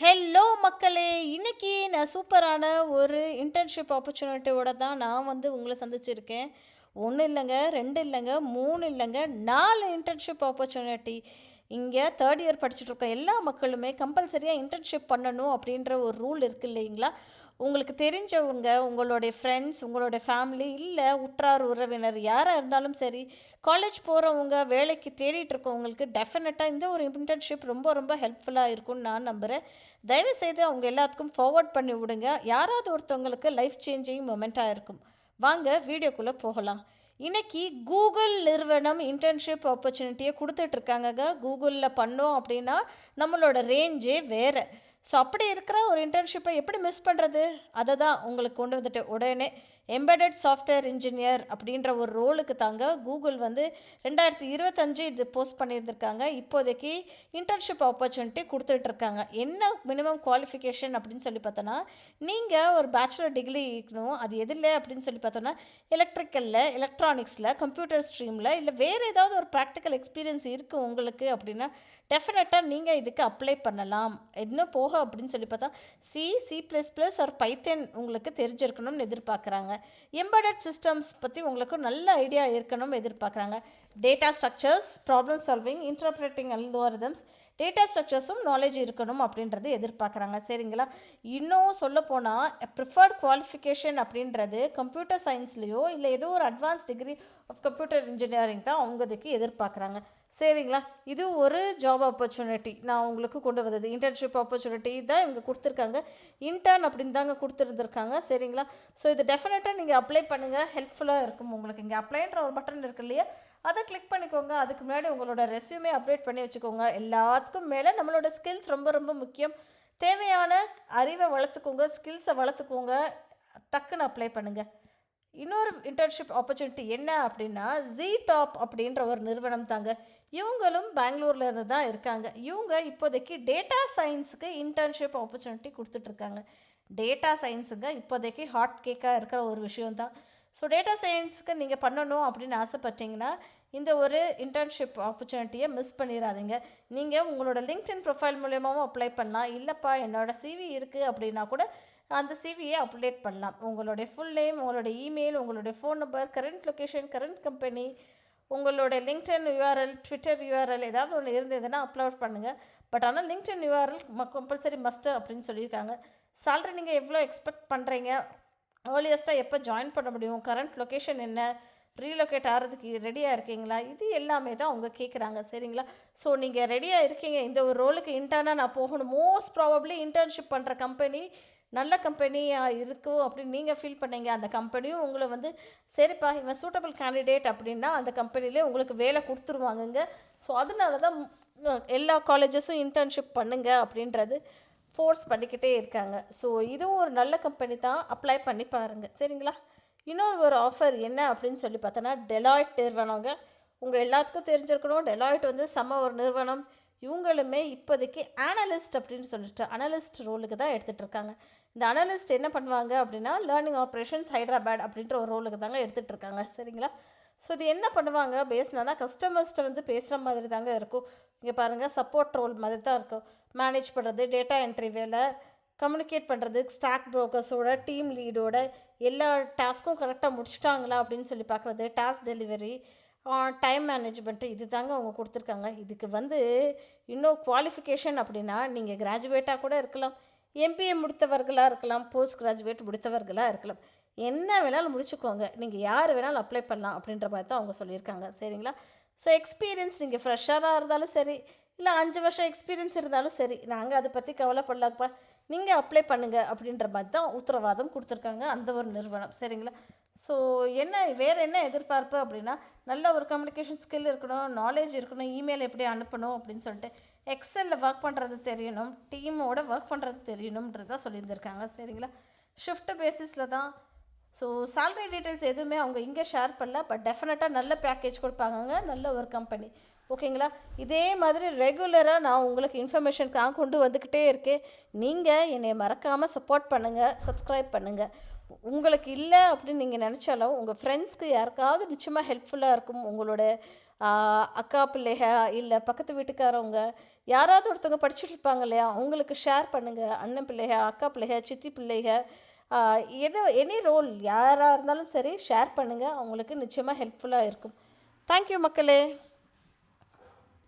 Hello மக்களே! இன்னைக்கு நான் சூப்பரான ஒரு இன்டர்ன்ஷிப் ஆப்பர்ச்சுனிட்டியோட தான் நான் உங்கள சந்திச்சிருக்கேன். 1 இல்லங்க, 2 இல்லங்க, 3 இல்லங்க, 4 இன்டர்ன்ஷிப் ஆப்பர்ச்சுனிட்டி. இங்க 3 இயர் படிச்சுட்ருக்க எல்லா மக்களுமே கம்பல்சரியா இன்டர்ன்ஷிப் பண்ணணும் அப்படின்ற ஒரு ரூல் இருக்கு இல்லைங்களா? உங்களுக்கு தெரிஞ்சவங்க, உங்களுடைய ஃப்ரெண்ட்ஸ், உங்களுடைய ஃபேமிலி, இல்ல உற்றார் உறவினர் யாரா இருந்தாலும் சரி, காலேஜ் போறவங்க, வேலைக்கு தேடிட்டு இருக்கவங்களுக்கு டெஃபினட்டா இந்த ஒரு இன்டர்ன்ஷிப் ரொம்ப ரொம்ப ஹெல்ப்ஃபுல்லா இருக்கும்னு நான் நம்புறேன். தயவுசெய்து அவங்க எல்லாத்துக்கும் ஃபார்வர்ட் பண்ணி விடுங்க. யாராவது ஒருத்தவங்களுக்கு லைஃப் சேஞ்சிங் மொமெண்ட்டாக இருக்கும். வாங்க வீடியோக்குள்ளே போகலாம். இன்னைக்கு கூகுள் நிறுவனம் இன்டர்ன்ஷிப் ஆப்பர்ச்சுனிட்டியை கொடுத்துட்ருக்காங்கங்க. கூகுளில் பண்ணோம் அப்படின்னா நம்மளோட ரேஞ்சே வேறு. ஸோ அப்படி இருக்கிற ஒரு இன்டர்ன்ஷிப்பை எப்படி மிஸ் பண்ணுறது? அதை தான் உங்களுக்கு கொண்டு வந்துட்டு உடனே எம்பெடட் சாஃப்ட்வேர் இன்ஜினியர் அப்படின்ற ஒரு ரோலுக்கு தாங்க கூகுள் 2025 இது போஸ்ட் பண்ணியிருந்திருக்காங்க. இப்போதைக்கு இன்டர்ன்ஷிப் ஆப்பர்ச்சுனிட்டி கொடுத்துட்ருக்காங்க. என்ன மினிமம் குவாலிஃபிகேஷன் அப்படின்னு சொல்லி பார்த்தோன்னா, நீங்கள் ஒரு பேச்சுலர் டிகிரி இருக்கணும். அது எதில் அப்படின்னு சொல்லி பார்த்தோன்னா, எலக்ட்ரிக்கலில், எலக்ட்ரானிக்ஸில், கம்ப்யூட்டர் ஸ்ட்ரீமில், இல்லை வேறு ஏதாவது ஒரு ப்ராக்டிக்கல் எக்ஸ்பீரியன்ஸ் இருக்குது உங்களுக்கு அப்படின்னா டெஃபினட்டாக நீங்கள் இதுக்கு அப்ளை பண்ணலாம். இன்னும் போக அப்படின்னு சொல்லி பார்த்தா சி++ ஆர் பைத்தன் உங்களுக்கு தெரிஞ்சிருக்கணும்னு எதிர்பார்க்குறாங்க. எம்பெடட் சிஸ்டம்ஸ் பற்றி உங்களுக்கு நல்ல ஐடியா இருக்கணும்னு எதிர்பார்க்குறாங்க. Data structures, problem solving, interpreting algorithms, data ஸ்ட்ரக்சர்ஸும் நாலேஜ் இருக்கணும் அப்படின்றது எதிர்பார்க்குறாங்க. சரிங்களா? இன்னும் சொல்லப்போனால் ப்ரிஃபர்ட் குவாலிஃபிகேஷன் அப்படின்றது கம்ப்யூட்டர் சயின்ஸ்லேயோ இல்லை ஏதோ ஒரு advance degree of computer engineering தான் அவங்க இதுக்கு எதிர்பார்க்குறாங்க. சரிங்களா? இது ஒரு ஜாப் ஆப்பர்ச்சுனிட்டி நான் உங்களுக்கு கொண்டு வந்தது. இன்டர்ன்ஷிப் ஆப்பர்ச்சுனிட்டி தான் இவங்க கொடுத்துருக்காங்க. இன்டர்ன் அப்படின்னு தாங்க கொடுத்துருந்துருக்காங்க. சரிங்களா? ஸோ இது டெஃபினட்டாக நீங்கள் அப்ளை பண்ணுங்கள். ஹெல்ப்ஃபுல்லாக இருக்கும் உங்களுக்கு. இங்கே அப்ளைன்ற ஒரு பட்டன் இருக்கு இல்லையா, அதை கிளிக் பண்ணிக்கோங்க. அதுக்கு முன்னாடி உங்களோட ரெஸ்யூமே அப்டேட் பண்ணி வச்சுக்கோங்க. எல்லாத்துக்கும் மேலே நம்மளோட ஸ்கில்ஸ் ரொம்ப ரொம்ப முக்கியம். தேவையான அறிவை வளர்த்துக்கோங்க, ஸ்கில்ஸை வளர்த்துக்கோங்க. டக்குன்னு அப்ளை பண்ணுங்கள். இன்னொரு இன்டர்ன்ஷிப் ஆப்பர்ச்சுனிட்டி என்ன அப்படின்னா, ஜீடாப் அப்படின்ற ஒரு நிறுவனம் தாங்க. இவங்களும் பெங்களூரில் இருந்து தான் இருக்காங்க. இவங்க இப்போதைக்கு டேட்டா சயின்ஸுக்கு இன்டர்ன்ஷிப் ஆப்பர்ச்சுனிட்டி கொடுத்துட்ருக்காங்க. டேட்டா சயின்ஸுங்க இப்போதைக்கு ஹாட் கேக்காக இருக்கிற ஒரு விஷயந்தான். ஸோ டேட்டா சயின்ஸுக்கு நீங்கள் பண்ணணும் அப்படின்னு ஆசைப்பட்டீங்கன்னா இந்த ஒரு இன்டர்ன்ஷிப் ஆப்பர்ச்சுனிட்டியை மிஸ் பண்ணிடாதீங்க. நீங்கள் உங்களோட லிங்க்டின் ப்ரொஃபைல் மூலியமாகவும் அப்ளை பண்ணலாம். இல்லைப்பா என்னோடய சிவி இருக்குது அப்படின்னா கூட அந்த சிவியை அப்டேட் பண்ணலாம். உங்களுடைய ஃபுல் நேம், உங்களுடைய இமெயில், உங்களுடைய phone number, current location, current company, உங்களுடைய லிங்க்டின் யூஆர்எல், ட்விட்டர் யூஆர்எல் ஏதாவது ஒன்று இருந்ததுன்னா அப்லோட் பண்ணுங்கள். பட் ஆனால் லிங்க்டின் யூஆர்எல் கம்பல்சரி மஸ்ட்டு அப்படின்னு சொல்லியிருக்காங்க. சேலரி நீங்கள் எவ்வளோ எக்ஸ்பெக்ட் பண்ணுறீங்க, ஏர்லியஸ்ட்டாக எப்போ ஜாயின் பண்ண முடியும், கரண்ட் லொக்கேஷன் என்ன, ரீலொகேட் ஆகிறதுக்கு ரெடியாக இருக்கீங்களா, இது எல்லாமே தான் அவங்க கேட்குறாங்க. சரிங்களா? ஸோ நீங்கள் ரெடியாக இருக்கீங்க இந்த ஒரு ரோலுக்கு இன்டர்னாக நான் போகணும், மோஸ்ட் ப்ராபப்ளி இன்டர்ன்ஷிப் பண்ணுற கம்பெனி நல்ல கம்பெனியாக இருக்கும் அப்படின்னு நீங்கள் ஃபீல் பண்ணீங்க. அந்த கம்பெனியும் உங்களை சரிப்பா இவன் சூட்டபிள் கேண்டிடேட் அப்படின்னா அந்த கம்பெனிலே உங்களுக்கு வேலை கொடுத்துருவாங்கங்க. ஸோ அதனால தான் எல்லா காலேஜஸும் இன்டர்ன்ஷிப் பண்ணுங்க அப்படின்றது ஃபோர்ஸ் பண்ணிக்கிட்டே இருக்காங்க. ஸோ இதுவும் ஒரு நல்ல கம்பெனி தான், அப்ளை பண்ணி பாருங்கள். சரிங்களா? இன்னொரு ஒரு ஆஃபர் என்ன அப்படின்னு சொல்லி பார்த்தோன்னா, டெலாய்ட் நிறுவனங்க. உங்கள் எல்லாத்துக்கும் தெரிஞ்சிருக்கணும், டெலாய்ட் செம்ம ஒரு நிறுவனம். இவங்களுமே இப்போதைக்கு அனலிஸ்ட் அப்படின்னு சொல்லிட்டு அனலிஸ்ட் ரோலுக்கு தான் எடுத்துகிட்டு இருக்காங்க. இந்த அனலிஸ்ட் என்ன பண்ணுவாங்க அப்படின்னா, லேர்னிங் ஆப்ரேஷன்ஸ் ஹைதராபாத் அப்படின்ற ஒரு ரோலுக்கு தாங்க எடுத்துகிட்டு இருக்காங்க. சரிங்களா? ஸோ இது என்ன பண்ணுவாங்க பேசினா, கஸ்டமர்ஸ்ட்டை பேசுகிற மாதிரி தாங்க இருக்கும். இங்கே பாருங்கள், சப்போர்ட் ரோல் மாதிரி தான் இருக்கும். மேனேஜ் பண்ணுறது, டேட்டா என்ட்ரி வேலை, கம்யூனிகேட் பண்ணுறது, ஸ்டாக் ப்ரோக்கர்ஸோட, டீம் லீடோட எல்லா டாஸ்க்கும் கரெக்டாக முடிச்சிட்டாங்களா அப்படின்னு சொல்லி பார்க்குறது, டாஸ்க் டெலிவரி, டைம் மேனேஜ்மெண்ட்டு, இது தாங்க அவங்க கொடுத்துருக்காங்க. இதுக்கு இன்னும் குவாலிஃபிகேஷன் அப்படின்னா நீங்கள் கிராஜுவேட்டாக கூட இருக்கலாம், எம்பிஏ முடித்தவர்களாக இருக்கலாம், போஸ்ட் கிராஜுவேட் முடித்தவர்களாக இருக்கலாம். என்ன வேணாலும் முடிச்சுக்கோங்க, நீங்கள் யார் வேணாலும் அப்ளை பண்ணலாம் அப்படின்ற மாதிரி தான் அவங்க சொல்லியிருக்காங்க. சரிங்களா? ஸோ எக்ஸ்பீரியன்ஸ் நீங்கள் ஃப்ரெஷராக இருந்தாலும் சரி, இல்லை 5 வருஷம் எக்ஸ்பீரியன்ஸ் இருந்தாலும் சரி, நாங்கள் அதை பற்றி கவலைப்படலப்பா, நீங்கள் அப்ளை பண்ணுங்கள் அப்படின்ற மாதிரி தான் உத்தரவாதம் கொடுத்துருக்காங்க அந்த ஒரு நிறுவனம். சரிங்களா? ஸோ வேறு என்ன எதிர்பார்ப்பு அப்படின்னா, நல்ல ஒரு கம்யூனிகேஷன் ஸ்கில் இருக்கணும், நாலேஜ் இருக்கணும், இமெயில் எப்படி அனுப்பணும் அப்படின்னு சொல்லிட்டு, எக்ஸலில் ஒர்க் பண்ணுறது தெரியணும், டீமோட ஒர்க் பண்ணுறது தெரியணுன்றதான் சொல்லியிருந்திருக்காங்க. சரிங்களா? ஷிஃப்ட் பேசிஸில் தான். ஸோ சேலரி டீட்டெயில்ஸ் எதுவுமே அவங்க இங்கே ஷேர் பண்ணல. பட் டெஃபினட்டாக நல்ல பேக்கேஜ் கொடுப்பாங்க, நல்ல ஒரு கம்பெனி. ஓகேங்களா? இதே மாதிரி ரெகுலராக நான் உங்களுக்கு இன்ஃபர்மேஷன் கொண்டு வந்துக்கிட்டே இருக்கேன். நீங்கள் என்னை மறக்காமல் சப்போர்ட் பண்ணுங்கள், சப்ஸ்கிரைப் பண்ணுங்கள். உங்களுக்கு இல்லை அப்படின்னு நீங்கள் நினச்சாலும் உங்கள் ஃப்ரெண்ட்ஸ்க்கு யாருக்காவது நிச்சயமாக ஹெல்ப்ஃபுல்லாக இருக்கும். உங்களோட அக்கா பிள்ளைக இல்லை பக்கத்து வீட்டுக்காரவங்க யாராவது ஒருத்தவங்க படிச்சுட்டு இருப்பாங்க இல்லையா, அவங்களுக்கு ஷேர் பண்ணுங்கள். அண்ணன் பிள்ளைக, அக்கா பிள்ளைக, சித்தி பிள்ளைக, எது எனி ரோல் யாராக இருந்தாலும் சரி ஷேர் பண்ணுங்கள். அவங்களுக்கு நிச்சயமாக ஹெல்ப்ஃபுல்லாக இருக்கும். தேங்க்யூ மக்களே.